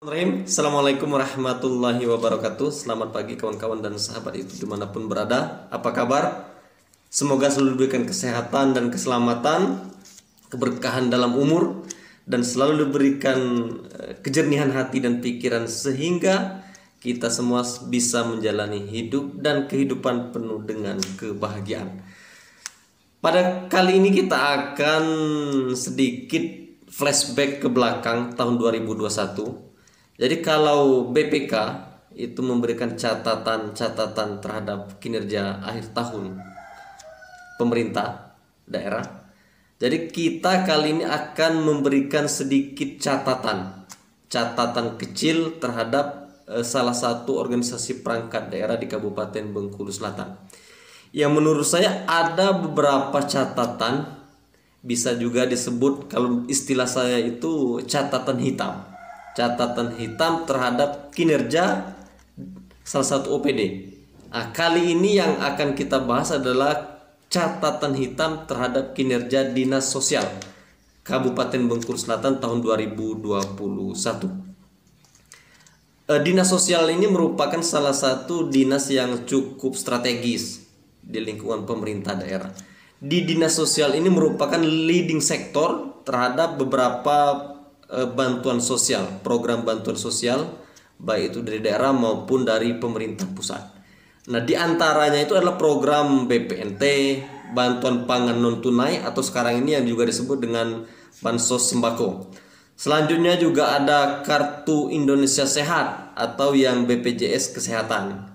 Assalamualaikum warahmatullahi wabarakatuh. Selamat pagi kawan-kawan dan sahabat itu dimanapun berada. Apa kabar? Semoga selalu diberikan kesehatan dan keselamatan, keberkahan dalam umur, dan selalu diberikan kejernihan hati dan pikiran sehingga kita semua bisa menjalani hidup dan kehidupan penuh dengan kebahagiaan. Pada kali ini kita akan sedikit flashback ke belakang tahun 2021. Jadi kalau BPK itu memberikan catatan-catatan terhadap kinerja akhir tahun pemerintah daerah. Jadi kita kali ini akan memberikan sedikit catatan kecil terhadap salah satu organisasi perangkat daerah di Kabupaten Bengkulu Selatan. Yang menurut saya ada beberapa catatan, bisa juga disebut kalau istilah saya itu catatan hitam terhadap kinerja salah satu OPD. Nah, kali ini yang akan kita bahas adalah catatan hitam terhadap kinerja Dinas Sosial Kabupaten Bengkulu Selatan tahun 2021. Dinas Sosial ini merupakan salah satu dinas yang cukup strategis di lingkungan pemerintah daerah. Di Dinas Sosial ini merupakan leading sektor terhadap beberapa bantuan sosial, program bantuan sosial, baik itu dari daerah maupun dari pemerintah pusat. Nah, di antaranya itu adalah program BPNT, bantuan pangan non tunai, atau sekarang ini yang juga disebut dengan bansos sembako. Selanjutnya juga ada Kartu Indonesia Sehat atau yang BPJS Kesehatan.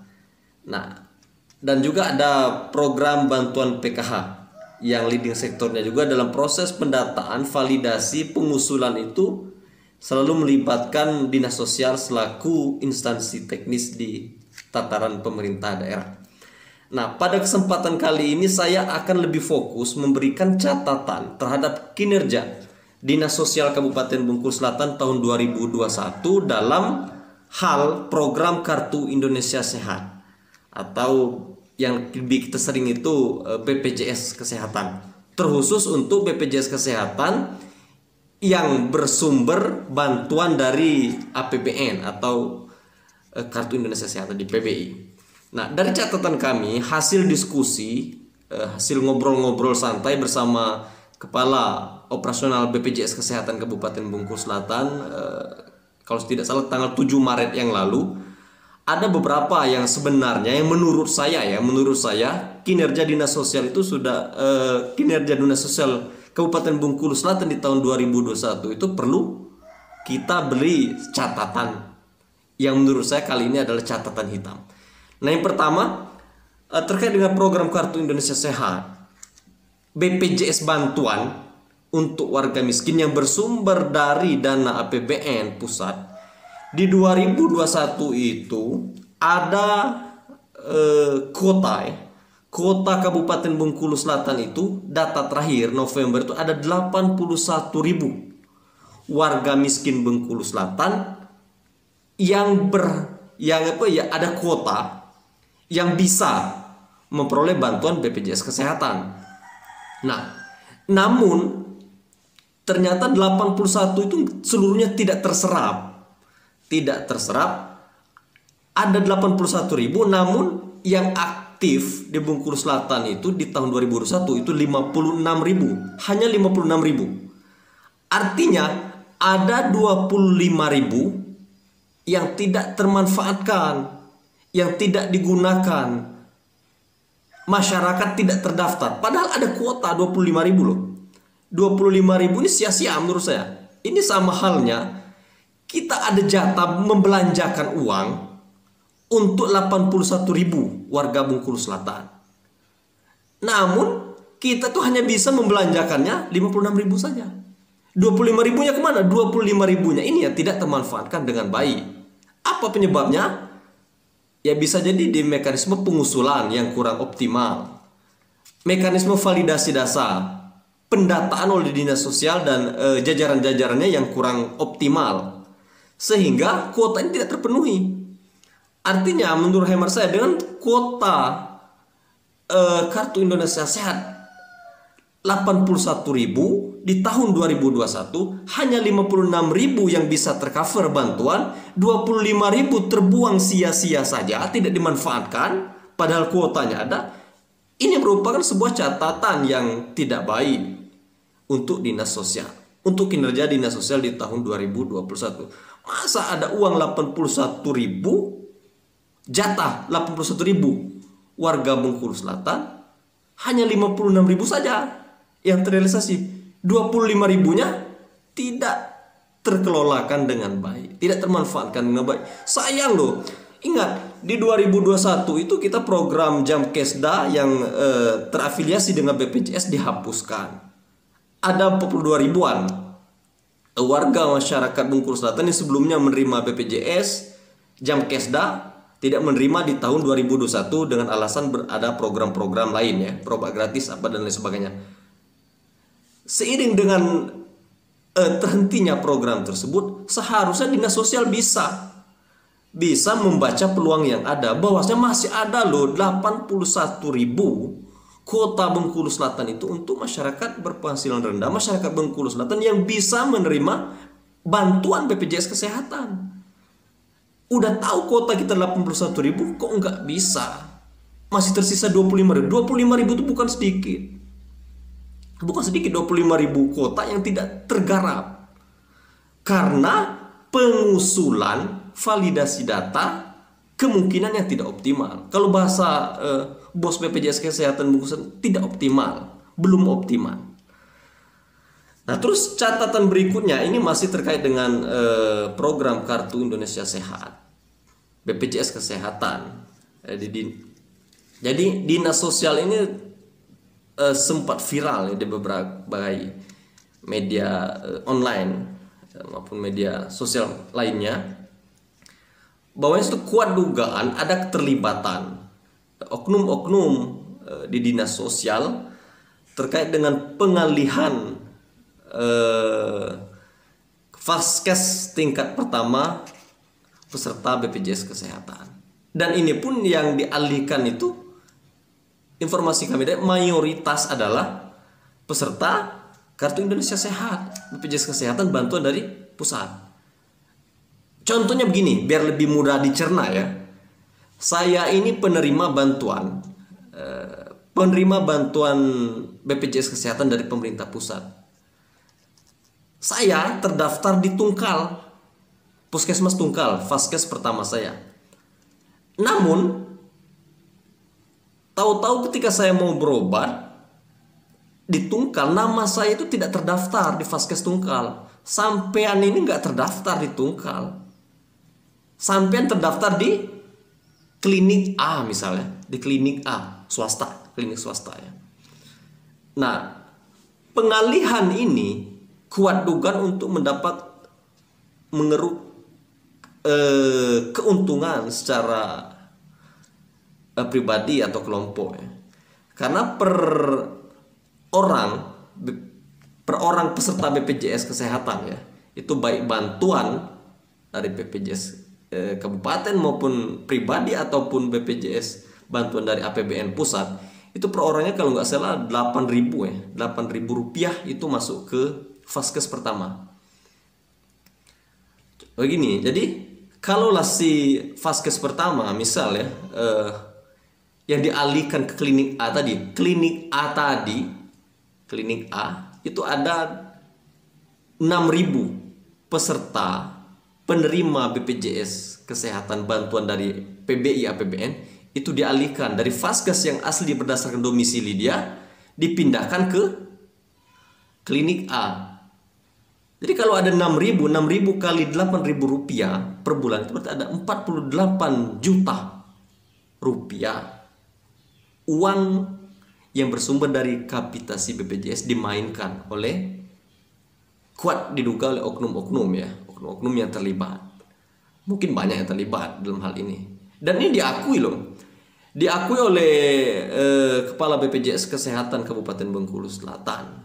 Nah, dan juga ada program bantuan PKH yang leading sektornya juga dalam proses pendataan, validasi, pengusulan itu selalu melibatkan Dinas Sosial selaku instansi teknis di tataran pemerintah daerah. Nah, pada kesempatan kali ini saya akan lebih fokus memberikan catatan terhadap kinerja Dinas Sosial Kabupaten Bengkulu Selatan tahun 2021 dalam hal program Kartu Indonesia Sehat atau yang lebih kita sering itu BPJS Kesehatan, terkhusus untuk BPJS Kesehatan yang bersumber bantuan dari APBN atau Kartu Indonesia Sehat di PBI. Nah, dari catatan kami, hasil diskusi, hasil ngobrol-ngobrol santai bersama Kepala Operasional BPJS Kesehatan Kabupaten Bengkulu Selatan, kalau tidak salah tanggal 7 Maret yang lalu, ada beberapa yang sebenarnya yang menurut saya kinerja Dinas Sosial itu sudah kinerja Dinas Sosial Kabupaten Bengkulu Selatan di tahun 2021 itu perlu kita beri catatan yang menurut saya kali ini adalah catatan hitam. Nah, yang pertama terkait dengan program Kartu Indonesia Sehat, BPJS bantuan untuk warga miskin yang bersumber dari dana APBN pusat. Di 2021 itu ada kota Kabupaten Bengkulu Selatan itu data terakhir November itu ada 81.000 warga miskin Bengkulu Selatan yang ada kuota yang bisa memperoleh bantuan BPJS Kesehatan. Nah, namun ternyata 81 itu seluruhnya tidak terserap. Ada 81.000, namun yang aktif di Bengkulu Selatan itu di tahun 2021 itu 56.000, hanya 56.000. Artinya ada 25.000 yang tidak termanfaatkan, yang tidak digunakan. Masyarakat tidak terdaftar, padahal ada kuota 25.000 loh. 25.000 ini sia-sia menurut saya. Ini sama halnya kita ada jatah membelanjakan uang untuk 81.000 warga Bengkulu Selatan. Namun kita tuh hanya bisa membelanjakannya 56.000 saja. 25.000-nya kemana? 25.000-nya ini ya tidak termanfaatkan dengan baik. Apa penyebabnya? Ya bisa jadi di mekanisme pengusulan yang kurang optimal, mekanisme validasi dasar, pendataan oleh Dinas Sosial dan jajaran-jajarannya yang kurang optimal, sehingga kuota ini tidak terpenuhi. Artinya menurut hemat saya dengan kuota Kartu Indonesia Sehat 81.000, di tahun 2021 hanya 56.000 yang bisa tercover bantuan, 25.000 terbuang sia-sia saja, tidak dimanfaatkan padahal kuotanya ada. Ini merupakan sebuah catatan yang tidak baik untuk dinas sosial, untuk kinerja dinas sosial di tahun 2021. Masa ada uang 81.000, jatah 81.000 warga Bengkulu Selatan, hanya 56.000 saja yang terrealisasi. 25.000-nya tidak terkelolakan dengan baik, tidak termanfaatkan dengan baik. Sayang loh. Ingat, di 2021 itu kita program Jamkesda yang terafiliasi dengan BPJS dihapuskan. Ada 42 ribuan warga masyarakat Bengkulu Selatan yang sebelumnya menerima BPJS Jamkesda tidak menerima di tahun 2021 dengan alasan ada program-program lain ya, berobat gratis apa dan lain sebagainya. Seiring dengan terhentinya program tersebut, seharusnya dinas sosial bisa membaca peluang yang ada, bahwasanya masih ada loh 81.000 kota Bengkulu Selatan itu untuk masyarakat berpenghasilan rendah, masyarakat Bengkulu Selatan yang bisa menerima bantuan BPJS Kesehatan. Udah tahu kota kita 81.000, kok nggak bisa? Masih tersisa 25.000. 25.000 itu bukan sedikit. Bukan sedikit 25.000 kota yang tidak tergarap. Karena pengusulan validasi data kemungkinan yang tidak optimal. Kalau bahasa bos BPJS Kesehatan Bengkulu tidak optimal, belum optimal. Nah, terus catatan berikutnya ini masih terkait dengan program Kartu Indonesia Sehat, BPJS Kesehatan. Jadi dinas sosial ini sempat viral ya, di beberapa media online maupun media sosial lainnya, bahwa itu kuat dugaan ada keterlibatan oknum-oknum di dinas sosial terkait dengan pengalihan Vaskes tingkat pertama peserta BPJS Kesehatan. Dan ini pun yang dialihkan itu, informasi kami dari mayoritas adalah peserta Kartu Indonesia Sehat, BPJS Kesehatan bantuan dari pusat. Contohnya begini, biar lebih mudah dicerna ya. Saya ini penerima bantuan BPJS Kesehatan dari pemerintah pusat. Saya terdaftar di Tungkal, Puskesmas Tungkal, Vaskes pertama saya. Namun, tahu-tahu ketika saya mau berobat di Tungkal, nama saya itu tidak terdaftar di Vaskes Tungkal. Sampean ini nggak terdaftar di Tungkal. Sampean terdaftar di klinik A misalnya, di klinik A, swasta, klinik swasta ya. Nah, pengalihan ini kuat dugaan untuk mendapat mengeruk keuntungan secara pribadi atau kelompok ya. Karena per orang peserta BPJS Kesehatan ya, itu baik bantuan dari BPJS kabupaten maupun pribadi ataupun BPJS bantuan dari APBN pusat, itu per orangnya kalau nggak salah 8.000 ya, 8.000 rupiah itu masuk ke Vaskes pertama. Begini, jadi kalaulah si Vaskes pertama misal ya yang dialihkan ke klinik A tadi, klinik A itu ada 6.000 peserta penerima BPJS Kesehatan bantuan dari PBI APBN, itu dialihkan dari Vaskes yang asli berdasarkan domisili dia, dipindahkan ke klinik A. Jadi kalau ada 6.000 kali 8.000 rupiah per bulan, itu berarti ada 48 juta rupiah uang yang bersumber dari kapitasi BPJS dimainkan oleh, kuat diduga oleh oknum-oknum ya, oknum-oknum yang terlibat. Mungkin banyak yang terlibat dalam hal ini. Dan ini diakui loh. Diakui oleh Kepala BPJS Kesehatan Kabupaten Bengkulu Selatan.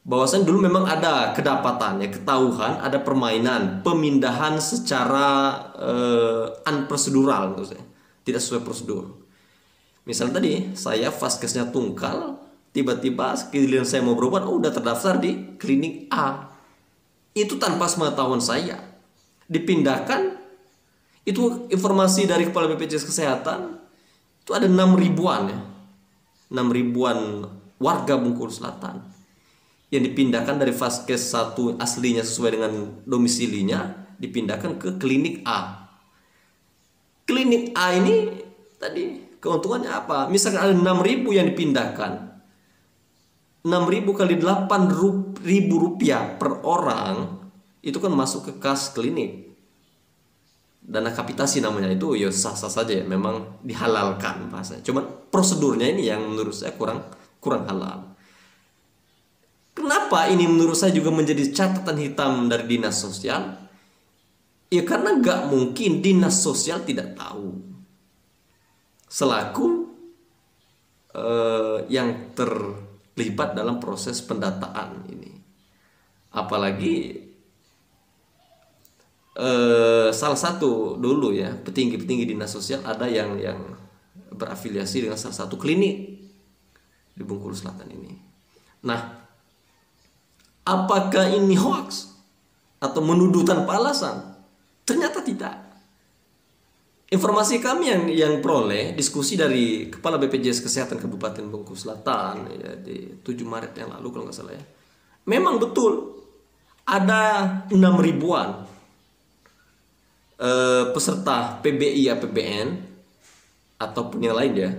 Bahwasannya dulu memang ada kedapatan ya, ketahuan ada permainan pemindahan secara unprosedural menurut saya. Tidak sesuai prosedur. Misalnya tadi saya Vaskesnya Tungkal, Tiba-tiba giliran saya mau berobat, oh udah terdaftar di klinik A. Itu tanpa sepengetahuan saya. Dipindahkan, itu informasi dari Kepala BPJS Kesehatan, itu ada 6 ribuan ya. 6 ribuan warga Bengkulu Selatan yang dipindahkan dari Vaskes 1 aslinya sesuai dengan domisilinya, dipindahkan ke klinik A. Klinik A ini tadi keuntungannya apa? Misalkan ada 6.000 yang dipindahkan, 6.000 kali 8.000 rupiah per orang, itu kan masuk ke kas klinik. Dana kapitasi namanya, itu ya sah-sah saja ya, memang dihalalkan bahasanya. Cuman prosedurnya ini yang menurut saya kurang halal. Kenapa ini menurut saya juga menjadi catatan hitam dari dinas sosial? Ya karena nggak mungkin dinas sosial tidak tahu. Selaku yang terlibat dalam proses pendataan ini. Apalagi salah satu dulu ya, petinggi-petinggi dinas sosial ada yang berafiliasi dengan salah satu klinik di Bengkulu Selatan ini. Nah, apakah ini hoax atau menuduh tanpa alasan? Ternyata tidak. Informasi kami yang peroleh, diskusi dari Kepala BPJS Kesehatan Kabupaten Bengkulu Selatan ya, di 7 Maret yang lalu kalau nggak salah ya. Memang betul ada 6 ribuan peserta PBI APBN ataupun yang lain ya,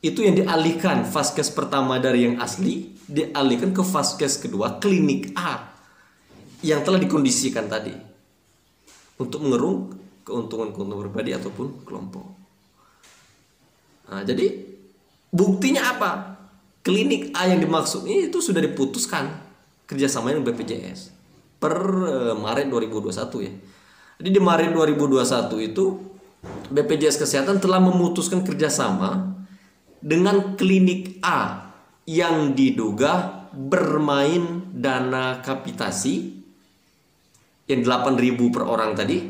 itu yang dialihkan Vaskes pertama dari yang asli dialihkan ke Vaskes kedua klinik A yang telah dikondisikan tadi untuk mengeruk keuntungan-keuntungan pribadi ataupun kelompok. Nah, jadi buktinya apa? Klinik A yang dimaksud ini itu sudah diputuskan kerjasama dengan BPJS per Maret 2021 ya. Jadi di Maret 2021 itu BPJS Kesehatan telah memutuskan kerjasama dengan klinik A yang diduga bermain dana kapitasi yang 8.000 per orang tadi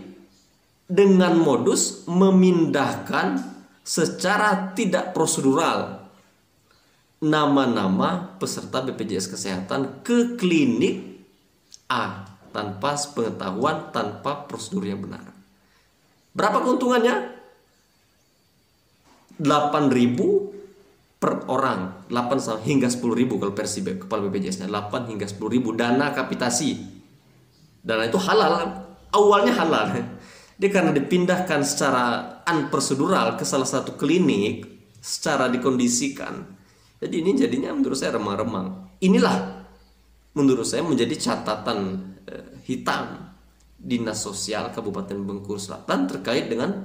dengan modus memindahkan secara tidak prosedural nama-nama peserta BPJS Kesehatan ke klinik A tanpa sepengetahuan, tanpa prosedur yang benar. Berapa keuntungannya? 8.000 per orang, 8 hingga 10.000 kalau versi Kepala BPJS-nya, 8 hingga 10.000 dana kapitasi. Dana itu halal, awalnya halal. Dia karena dipindahkan secara unprosedural ke salah satu klinik, secara dikondisikan. Jadi ini jadinya menurut saya remang-remang. Inilah menurut saya menjadi catatan hitam Dinas Sosial Kabupaten Bengkulu Selatan terkait dengan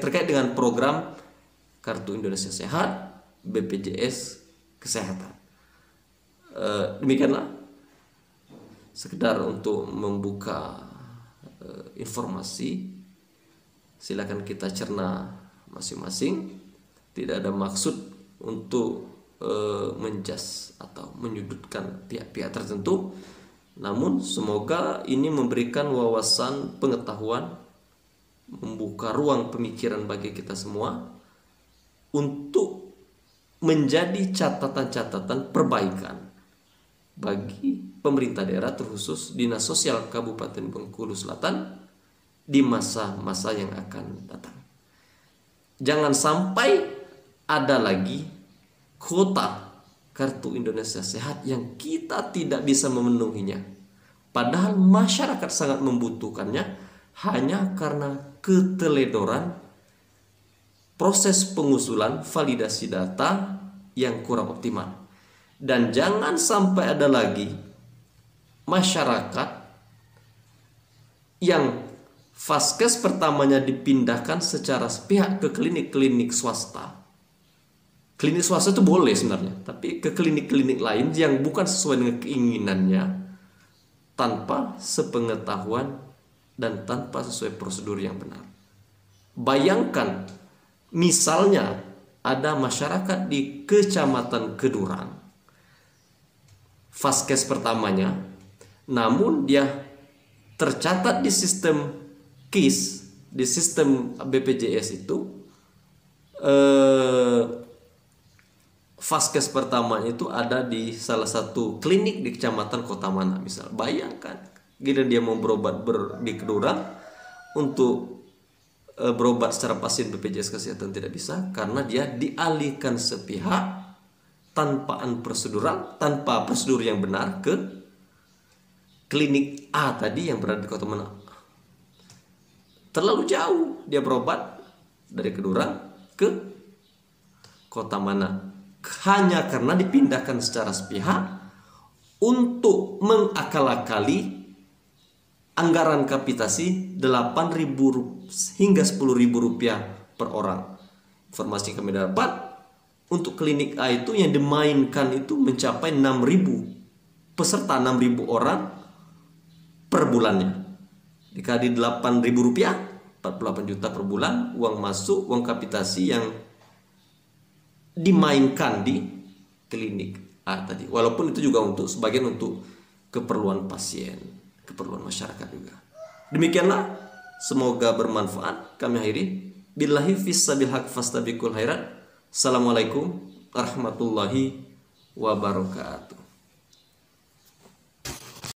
terkait dengan program Kartu Indonesia Sehat, BPJS Kesehatan. Demikianlah sekedar untuk membuka informasi. Silakan kita cerna masing-masing. Tidak ada maksud untuk menjas atau menyudutkan pihak-pihak tertentu. Namun semoga ini memberikan wawasan pengetahuan, membuka ruang pemikiran bagi kita semua untuk menjadi catatan-catatan perbaikan bagi pemerintah daerah, terkhusus Dinas Sosial Kabupaten Bengkulu Selatan di masa-masa yang akan datang. Jangan sampai ada lagi kuota Kartu Indonesia Sehat yang kita tidak bisa memenuhinya, padahal masyarakat sangat membutuhkannya, hanya karena keteledoran proses pengusulan validasi data yang kurang optimal. Dan jangan sampai ada lagi masyarakat yang Vaskes pertamanya dipindahkan secara sepihak ke klinik-klinik swasta. Klinik swasta itu boleh sebenarnya, tapi ke klinik-klinik lain yang bukan sesuai dengan keinginannya, tanpa sepengetahuan dan tanpa sesuai prosedur yang benar. Bayangkan misalnya ada masyarakat di Kecamatan Kedurang, Vaskes pertamanya, namun dia tercatat di sistem KIS, di sistem BPJS itu vaskes pertama itu ada di salah satu klinik di kecamatan Kota Mana misal. Bayangkan, gila dia mau berobat di Kedura untuk berobat secara pasien BPJS Kesehatan tidak bisa karena dia dialihkan sepihak tanpa prosedur yang benar ke klinik A tadi yang berada di Kota Mana. Terlalu jauh dia berobat dari Kedura ke Kota Mana hanya karena dipindahkan secara sepihak untuk mengakal-akali anggaran kapitasi 8.000 hingga 10.000 rupiah per orang. Informasi kami dapat, untuk klinik A itu yang dimainkan itu mencapai 6.000 peserta, 6.000 orang per bulannya. Dikali 8.000 rupiah, 48 juta per bulan, uang masuk, uang kapitasi yang dimainkan di klinik A tadi. Walaupun itu juga untuk sebagian untuk keperluan pasien, keperluan masyarakat juga. Demikianlah, semoga bermanfaat. Kami akhiri. Billahi fissabil haq fastabiqul khairat. Assalamualaikum warahmatullahi wabarakatuh.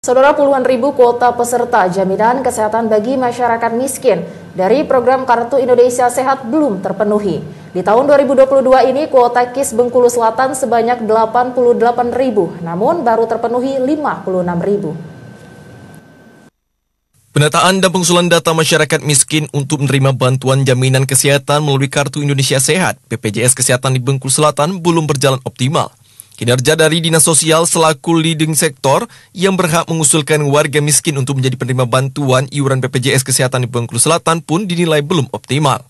Saudara, puluhan ribu kuota peserta jaminan kesehatan bagi masyarakat miskin dari program Kartu Indonesia Sehat belum terpenuhi. Di tahun 2022 ini kuota KIS Bengkulu Selatan sebanyak 88.000, namun baru terpenuhi 56.000. Penataan dan pengumpulan data masyarakat miskin untuk menerima bantuan jaminan kesehatan melalui Kartu Indonesia Sehat BPJS Kesehatan di Bengkulu Selatan belum berjalan optimal. Kinerja dari Dinas Sosial selaku leading sektor yang berhak mengusulkan warga miskin untuk menjadi penerima bantuan iuran BPJS Kesehatan di Bengkulu Selatan pun dinilai belum optimal.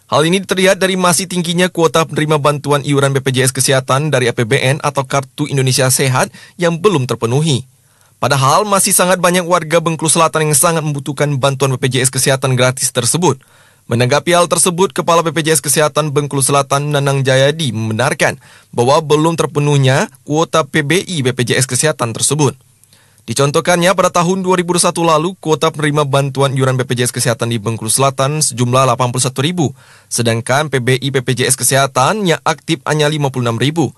Hal ini terlihat dari masih tingginya kuota penerima bantuan iuran BPJS Kesehatan dari APBN atau Kartu Indonesia Sehat yang belum terpenuhi. Padahal masih sangat banyak warga Bengkulu Selatan yang sangat membutuhkan bantuan BPJS Kesehatan gratis tersebut. Menanggapi hal tersebut, Kepala BPJS Kesehatan Bengkulu Selatan Nanang Jayadi membenarkan bahwa belum terpenuhnya kuota PBI BPJS Kesehatan tersebut. Dicontohkannya, pada tahun 2021 lalu, kuota penerima bantuan iuran BPJS Kesehatan di Bengkulu Selatan sejumlah 81.000, sedangkan PBI BPJS Kesehatan yang aktif hanya 56.000.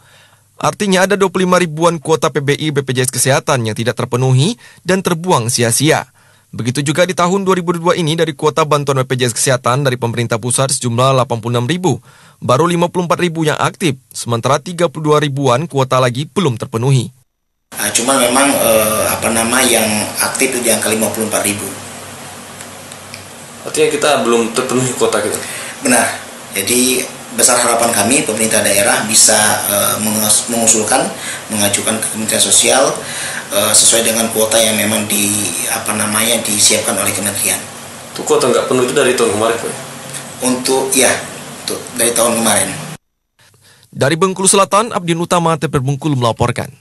Artinya ada 25 ribuan kuota PBI BPJS Kesehatan yang tidak terpenuhi dan terbuang sia-sia. Begitu juga di tahun 2022 ini dari kuota bantuan BPJS Kesehatan dari pemerintah pusat sejumlah 86.000, baru 54.000 yang aktif, sementara 32 ribuan kuota lagi belum terpenuhi. Cuma memang yang aktif itu di angka 54.000. Artinya kita belum terpenuhi kuota kita. Benar. Jadi besar harapan kami pemerintah daerah bisa mengusulkan, mengajukan ke Kementerian Sosial sesuai dengan kuota yang memang disiapkan oleh kementerian. Itu kuota nggak penuh itu dari tahun kemarin, Pak? Dari tahun kemarin. Dari Bengkulu Selatan, Abdin Utama, TP Bengkulu melaporkan.